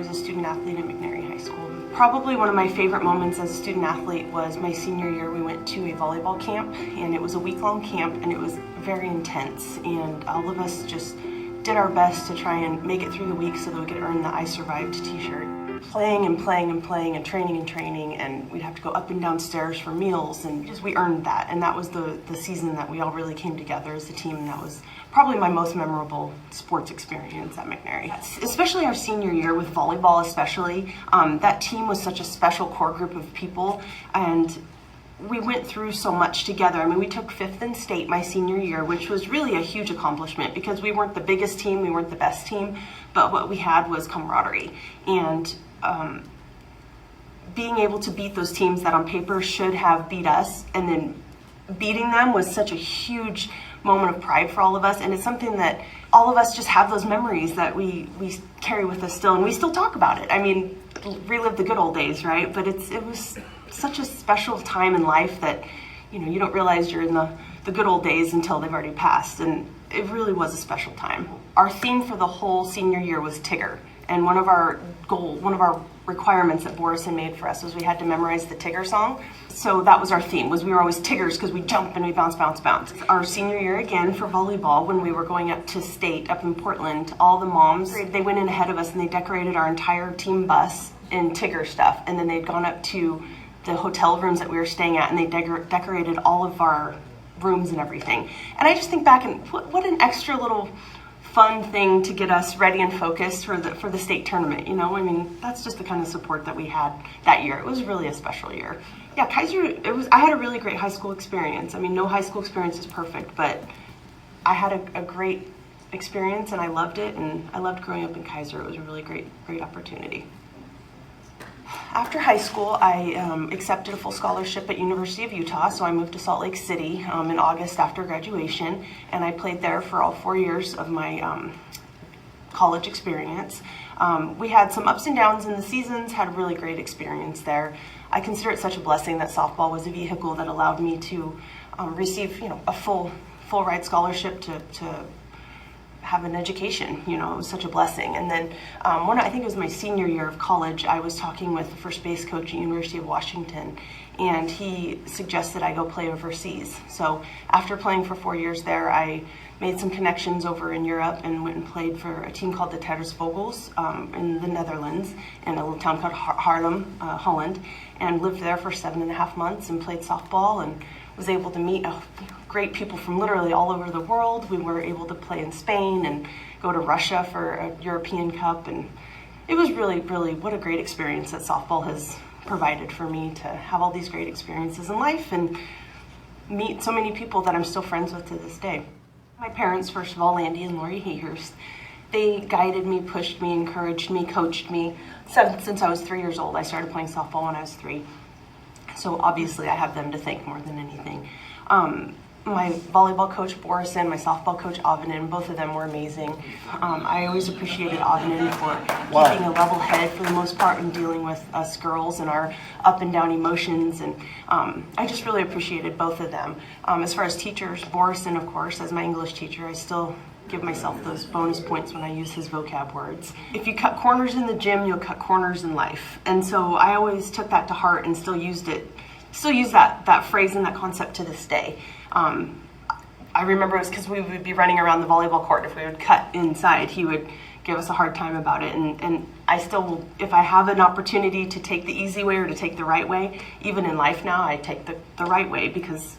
was a student athlete at McNary High School. Probably one of my favorite moments as a student athlete was my senior year. We went to a volleyball camp, and it was a week-long camp, and it was very intense, and all of us just did our best to try and make it through the week so that we could earn the I Survived t-shirt. Playing and playing and playing and training, and we'd have to go up and down stairs for meals, and just we earned that. And that was the season that we all really came together as a team, and that was probably my most memorable sports experience at McNary. Especially our senior year with volleyball especially. That team was such a special core group of people, and we went through so much together. I mean, we took 5th in state my senior year, which was really a huge accomplishment because we weren't the biggest team, we weren't the best team, but what we had was camaraderie. And being able to beat those teams that on paper should have beat us, and then beating them was such a huge moment of pride for all of us, and it's something that all of us just have those memories that we carry with us still, and we still talk about it. I mean, relive the good old days, right? But it was such a special time in life that, you know, you don't realize you're in the good old days until they've already passed, and it really was a special time. Our theme for the whole senior year was Tigger, and one of our requirements that Borison made for us was we had to memorize the Tigger song. So that was our theme, was we were always Tiggers because we jump and we bounce, bounce, bounce. Our senior year again for volleyball, when we were going up to state up in Portland, all the moms, they went in ahead of us and they decorated our entire team bus in Tigger stuff, and then they'd gone up to the hotel rooms that we were staying at and they decorated all of our rooms and everything. And I just think back and what an extra little fun thing to get us ready and focused for the state tournament, you know? I mean, that's just the kind of support that we had that year. It was really a special year. Yeah, Kaiser, I had a really great high school experience. I mean, no high school experience is perfect, but I had a great experience and I loved it, and I loved growing up in Kaiser. It was a really great opportunity. After high school, I accepted a full scholarship at University of Utah, so I moved to Salt Lake City in August after graduation, and I played there for all 4 years of my college experience. We had some ups and downs in the seasons, had a really great experience there. I consider it such a blessing that softball was a vehicle that allowed me to receive, you know, a full ride scholarship to have an education. You know, it was such a blessing. And then I think it was my senior year of college, I was talking with the first base coach at University of Washington, and he suggested I go play overseas. So after playing for 4 years there, I made some connections over in Europe and went and played for a team called the Volz in the Netherlands, in a little town called Haarlem, Holland, and lived there for 7.5 months and played softball and was able to meet great people from literally all over the world. We were able to play in Spain and go to Russia for a European Cup, and it was really, really, what a great experience that softball has provided for me to have all these great experiences in life and meet so many people that I'm still friends with to this day. My parents, first of all, Landy and Lori Hayhurst, they guided me, pushed me, encouraged me, coached me. Since I was 3 years old, I started playing softball when I was 3. So obviously I have them to thank more than anything. My volleyball coach, Borison, my softball coach, Avinen, both of them were amazing. I always appreciated Avinen for keeping a level head for the most part and dealing with us girls and our up and down emotions. And I just really appreciated both of them. As far as teachers, Borison, of course, as my English teacher, I still give myself those bonus points when I use his vocab words. If you cut corners in the gym, you'll cut corners in life. And so I always took that to heart and still use that phrase and that concept to this day. I remember it was because we would be running around the volleyball court. If we would cut inside, he would give us a hard time about it. And I still will, if I have an opportunity to take the easy way or to take the right way, even in life now, I take the right way, because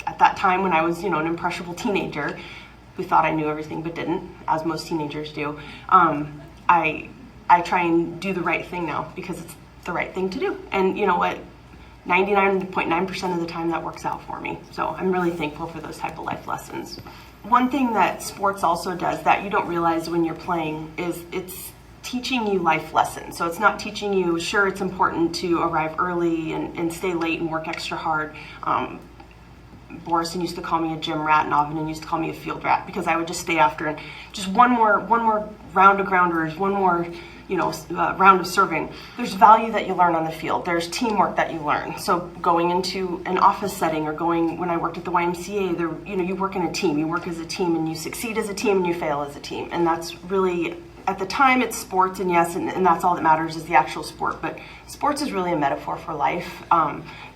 at that time when I was, you know, an impressionable teenager who thought I knew everything but didn't, as most teenagers do, I try and do the right thing now because it's the right thing to do. And you know what? 99.9% of the time that works out for me. So I'm really thankful for those type of life lessons. One thing that sports also does that you don't realize when you're playing is it's teaching you life lessons. So it's not teaching you, sure, it's important to arrive early and stay late and work extra hard. Borison used to call me a gym rat, and Avinen used to call me a field rat, because I would just stay after and just one more round of grounders, one more round of serving. There's value that you learn on the field. There's teamwork that you learn. So going into an office setting, or when I worked at the YMCA, you work in a team. You work as a team, and you succeed as a team, and you fail as a team. And that's really at the time it's sports, and yes, and that's all that matters is the actual sport, but sports is really a metaphor for life.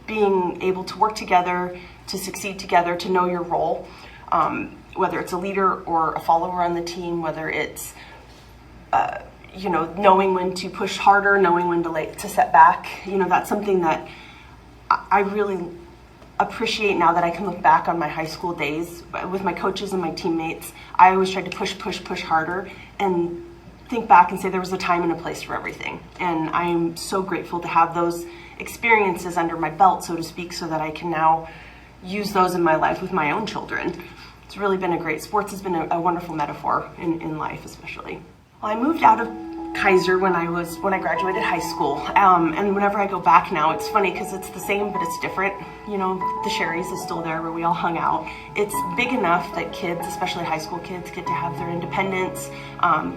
Being able to work together, to succeed together, to know your role, whether it's a leader or a follower on the team, whether it's knowing when to push harder, knowing when to set back. That's something that I really appreciate now that I can look back on my high school days with my coaches and my teammates. I always tried to push harder and think back and say there was a time and a place for everything. And I am so grateful to have those experiences under my belt, so to speak, so that I can now use those in my life with my own children. It's really been sports has been a wonderful metaphor in life, especially. Well, I moved out of Kaiser when I graduated high school, and whenever I go back now, it's funny because it's the same but it's different. The Sherry's is still there where we all hung out. It's big enough that kids, especially high school kids, get to have their independence,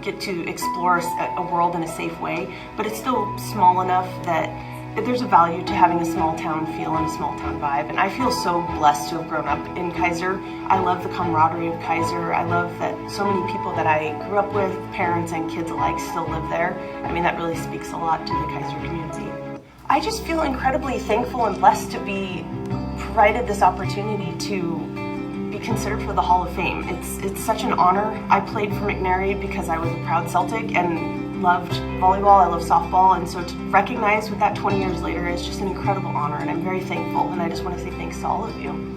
get to explore a world in a safe way, but it's still small enough that there's a value to having a small town feel and a small town vibe, and I feel so blessed to have grown up in Kaiser. I love the camaraderie of Kaiser. I love that so many people that I grew up with, parents and kids alike, still live there. I mean, that really speaks a lot to the Kaiser community. I just feel incredibly thankful and blessed to be provided this opportunity to be considered for the Hall of Fame. It's such an honor. I played for McNary because I was a proud Celtic and loved volleyball, I love softball, and so to recognize with that 20 years later is just an incredible honor, and I'm very thankful, and I just want to say thanks to all of you.